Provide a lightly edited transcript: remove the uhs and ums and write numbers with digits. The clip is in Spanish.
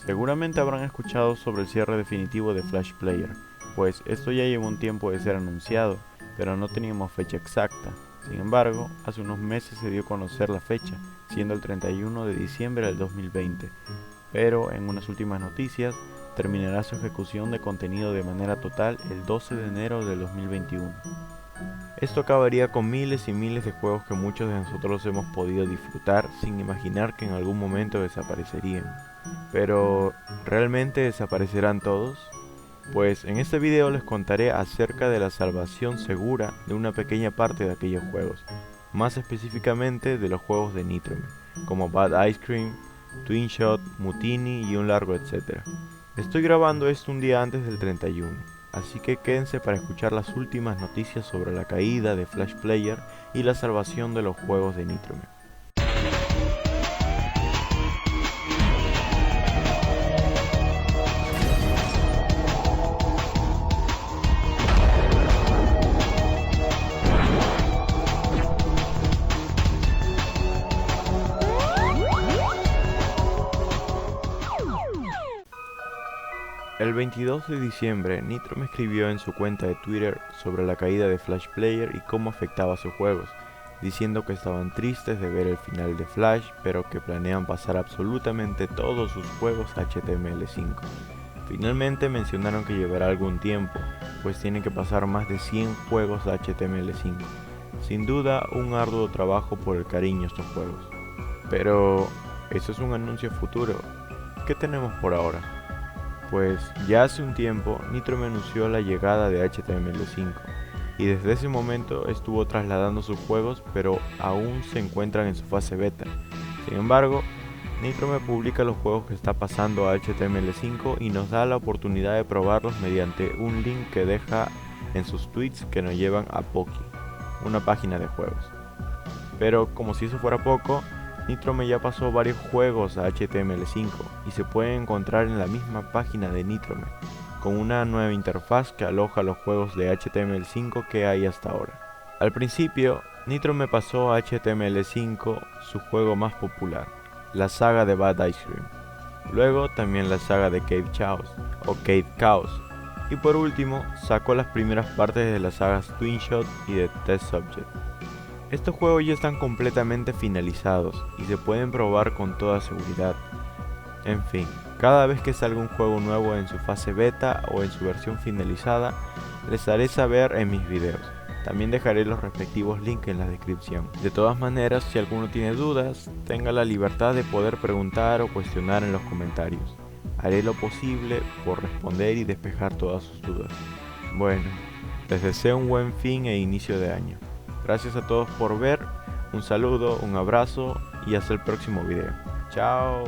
Seguramente habrán escuchado sobre el cierre definitivo de Flash Player, pues esto ya lleva un tiempo de ser anunciado, pero no teníamos fecha exacta. Sin embargo, hace unos meses se dio a conocer la fecha, siendo el 31 de diciembre del 2020, pero en unas últimas noticias, terminará su ejecución de contenido de manera total el 12 de enero del 2021. Esto acabaría con miles y miles de juegos que muchos de nosotros hemos podido disfrutar sin imaginar que en algún momento desaparecerían. Pero, ¿realmente desaparecerán todos? Pues en este video les contaré acerca de la salvación segura de una pequeña parte de aquellos juegos, más específicamente de los juegos de Nitrome, como Bad Ice Cream, Twin Shot, Mutiny y un largo etcétera. Estoy grabando esto un día antes del 31, así que quédense para escuchar las últimas noticias sobre la caída de Flash Player y la salvación de los juegos de Nitrome. El 22 de diciembre, Nitrome escribió en su cuenta de Twitter sobre la caída de Flash Player y cómo afectaba a sus juegos, diciendo que estaban tristes de ver el final de Flash, pero que planean pasar absolutamente todos sus juegos a HTML5. Finalmente mencionaron que llevará algún tiempo, pues tienen que pasar más de 100 juegos a HTML5. Sin duda, un arduo trabajo por el cariño a estos juegos. Pero, eso es un anuncio futuro. ¿Qué tenemos por ahora? Pues ya hace un tiempo Nitrome anunció la llegada de HTML5 y desde ese momento estuvo trasladando sus juegos, pero aún se encuentran en su fase beta. Sin embargo, Nitrome publica los juegos que está pasando a HTML5 y nos da la oportunidad de probarlos mediante un link que deja en sus tweets que nos llevan a Poki, una página de juegos. Pero como si eso fuera poco, Nitrome ya pasó varios juegos a HTML5 y se pueden encontrar en la misma página de Nitrome, con una nueva interfaz que aloja los juegos de HTML5 que hay hasta ahora. Al principio, Nitrome pasó a HTML5 su juego más popular, la saga de Bad Ice Cream. Luego también la saga de Cave Chaos o Cave Chaos. Y por último, sacó las primeras partes de las sagas Twin Shot y de Test Subject. Estos juegos ya están completamente finalizados y se pueden probar con toda seguridad. En fin, cada vez que salga un juego nuevo en su fase beta o en su versión finalizada, les haré saber en mis videos. También dejaré los respectivos links en la descripción. De todas maneras, si alguno tiene dudas, tenga la libertad de poder preguntar o cuestionar en los comentarios. Haré lo posible por responder y despejar todas sus dudas. Bueno, les deseo un buen fin e inicio de año. Gracias a todos por ver, un saludo, un abrazo y hasta el próximo video. Chao.